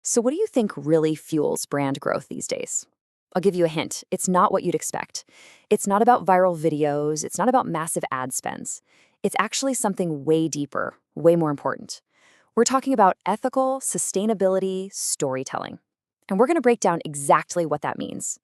So what do you think really fuels brand growth these days? I'll give you a hint. It's not what you'd expect. It's not about viral videos. It's not about massive ad spends. It's actually something way deeper, way more important. We're talking about ethical sustainability storytelling. And we're going to break down exactly what that means.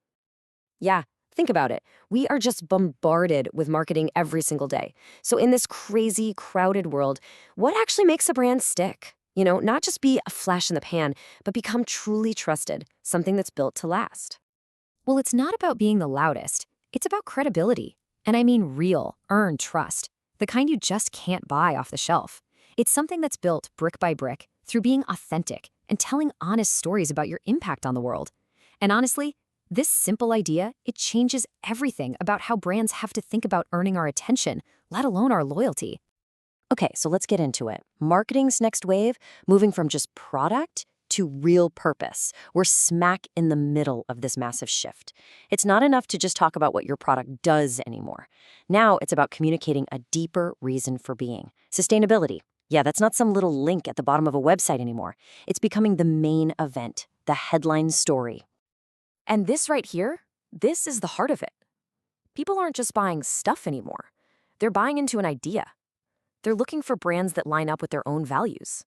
Yeah, think about it. We are just bombarded with marketing every single day. So in this crazy, crowded world, what actually makes a brand stick? Not just be a flash in the pan, but become truly trusted, something that's built to last. Well, it's not about being the loudest. It's about credibility. And I mean real, earned trust, the kind you just can't buy off the shelf. It's something that's built brick by brick through being authentic and telling honest stories about your impact on the world. And honestly, this simple idea, it changes everything about how brands have to think about earning our attention, let alone our loyalty. Okay, so let's get into it. Marketing's next wave, moving from just product to real purpose. We're smack in the middle of this massive shift. It's not enough to just talk about what your product does anymore. Now it's about communicating a deeper reason for being. Sustainability. Yeah, that's not some little link at the bottom of a website anymore. It's becoming the main event, the headline story. And this right here, this is the heart of it. People aren't just buying stuff anymore. They're buying into an idea. They're looking for brands that line up with their own values.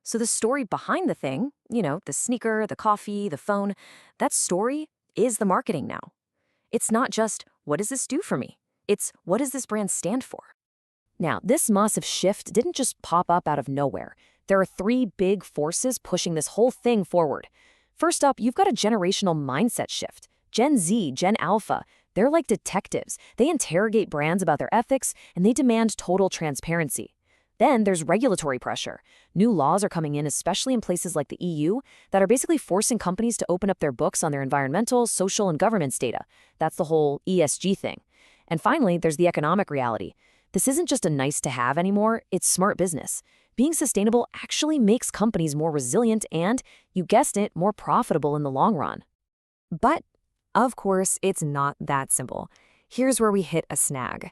So the story behind the thing, the sneaker, the coffee, the phone, that story is the marketing now. It's not just, what does this do for me? It's, what does this brand stand for? Now, this massive shift didn't just pop up out of nowhere. There are three big forces pushing this whole thing forward. First up, you've got a generational mindset shift. Gen Z, Gen Alpha, they're like detectives. They interrogate brands about their ethics, and they demand total transparency. Then there's regulatory pressure. New laws are coming in, especially in places like the EU, that are basically forcing companies to open up their books on their environmental, social, and governance data. That's the whole ESG thing. And finally, there's the economic reality. This isn't just a nice-to-have anymore, it's smart business. Being sustainable actually makes companies more resilient and, you guessed it, more profitable in the long run. But, of course, it's not that simple. Here's where we hit a snag.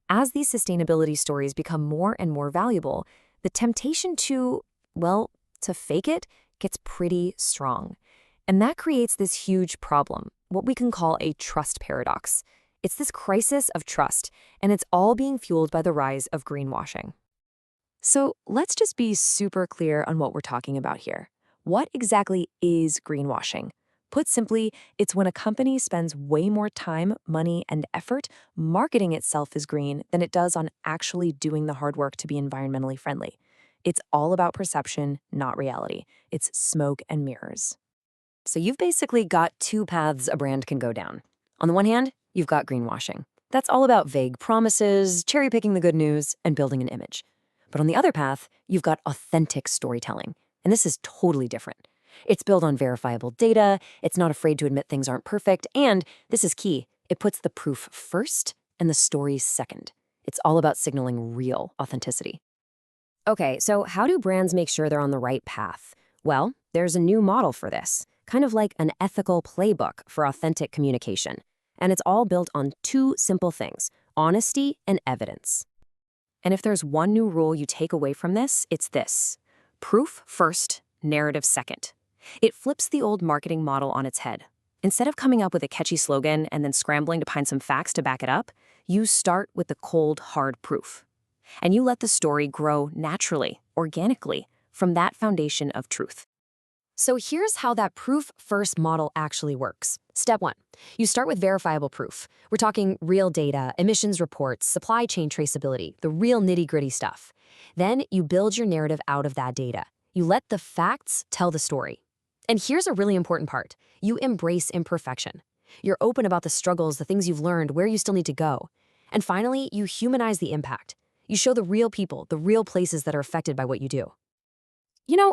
As these sustainability stories become more and more valuable, the temptation to fake it gets pretty strong. And that creates this huge problem, what we can call a trust paradox. It's this crisis of trust, and it's all being fueled by the rise of greenwashing. So let's just be super clear on what we're talking about here. What exactly is greenwashing? Put simply, it's when a company spends way more time, money, and effort marketing itself as green than it does on actually doing the hard work to be environmentally friendly. It's all about perception, not reality. It's smoke and mirrors. So you've basically got two paths a brand can go down. On the one hand, you've got greenwashing. That's all about vague promises, cherry-picking the good news, and building an image. But on the other path, you've got authentic storytelling. And this is totally different. It's built on verifiable data, it's not afraid to admit things aren't perfect, and, this is key, it puts the proof first and the story second. It's all about signaling real authenticity. Okay, so how do brands make sure they're on the right path? Well, there's a new model for this, kind of like an ethical playbook for authentic communication. And it's all built on two simple things, honesty and evidence. And if there's one new rule you take away from this, it's this: proof first, narrative second. It flips the old marketing model on its head. Instead of coming up with a catchy slogan and then scrambling to find some facts to back it up, you start with the cold, hard proof. And you let the story grow naturally, organically, from that foundation of truth. So here's how that proof-first model actually works. Step 1. You start with verifiable proof. We're talking real data, emissions reports, supply chain traceability, the real nitty-gritty stuff. Then you build your narrative out of that data. You let the facts tell the story. And here's a really important part. You embrace imperfection. You're open about the struggles, the things you've learned, where you still need to go. And finally, you humanize the impact. You show the real people, the real places that are affected by what you do.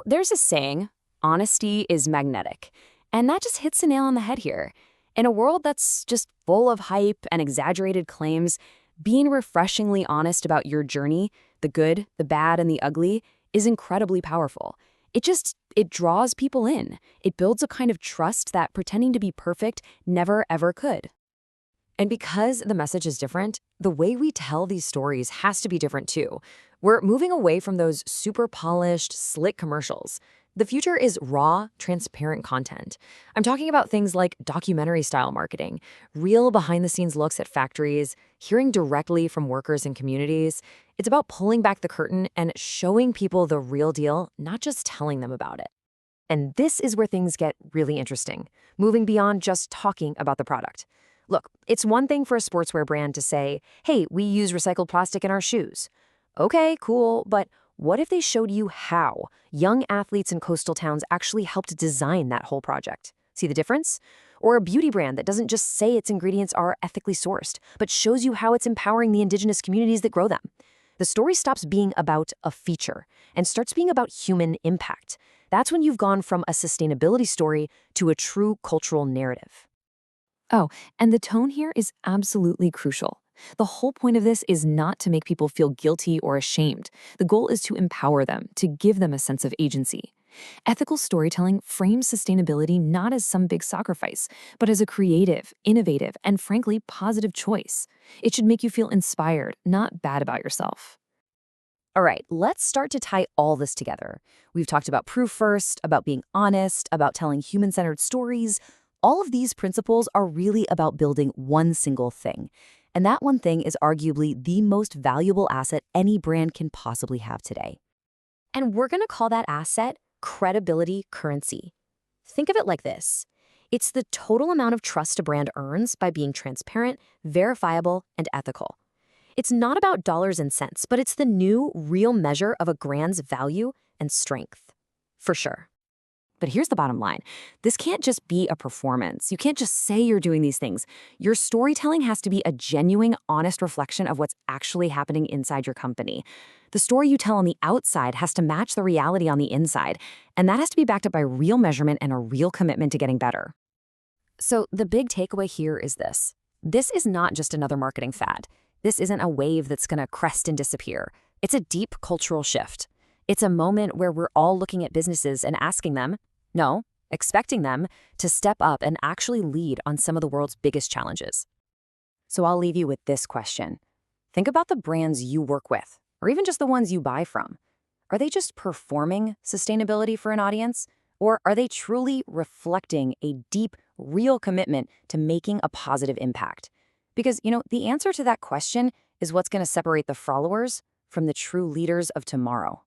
There's a saying, honesty is magnetic. And that just hits the nail on the head here. In a world that's just full of hype and exaggerated claims, being refreshingly honest about your journey, the good, the bad, and the ugly, is incredibly powerful. It draws people in. It builds a kind of trust that pretending to be perfect never, ever could. And because the message is different, the way we tell these stories has to be different too. We're moving away from those super polished, slick commercials. The future is raw, transparent content. I'm talking about things like documentary-style marketing, real behind-the-scenes looks at factories, hearing directly from workers and communities. It's about pulling back the curtain and showing people the real deal, not just telling them about it. And this is where things get really interesting, moving beyond just talking about the product. Look, it's one thing for a sportswear brand to say, hey, we use recycled plastic in our shoes. Okay, cool, but what if they showed you how young athletes in coastal towns actually helped design that whole project? See the difference? Or a beauty brand that doesn't just say its ingredients are ethically sourced, but shows you how it's empowering the indigenous communities that grow them. The story stops being about a feature and starts being about human impact. That's when you've gone from a sustainability story to a true cultural narrative. Oh, and the tone here is absolutely crucial. The whole point of this is not to make people feel guilty or ashamed. The goal is to empower them, to give them a sense of agency. Ethical storytelling frames sustainability not as some big sacrifice, but as a creative, innovative, and frankly, positive choice. It should make you feel inspired, not bad about yourself. All right, let's start to tie all this together. We've talked about proof first, about being honest, about telling human-centered stories. All of these principles are really about building one single thing. And that one thing is arguably the most valuable asset any brand can possibly have today. And we're going to call that asset credibility currency. Think of it like this. It's the total amount of trust a brand earns by being transparent, verifiable, and ethical. It's not about dollars and cents, but it's the new, real measure of a brand's value and strength. For sure. But here's the bottom line. This can't just be a performance. You can't just say you're doing these things. Your storytelling has to be a genuine, honest reflection of what's actually happening inside your company. The story you tell on the outside has to match the reality on the inside, and that has to be backed up by real measurement and a real commitment to getting better. So the big takeaway here is this. This is not just another marketing fad. This isn't a wave that's going to crest and disappear. It's a deep cultural shift. It's a moment where we're all looking at businesses and asking them, no, expecting them to step up and actually lead on some of the world's biggest challenges. So I'll leave you with this question. Think about the brands you work with, or even just the ones you buy from. Are they just performing sustainability for an audience? Or are they truly reflecting a deep, real commitment to making a positive impact? Because, the answer to that question is what's going to separate the followers from the true leaders of tomorrow.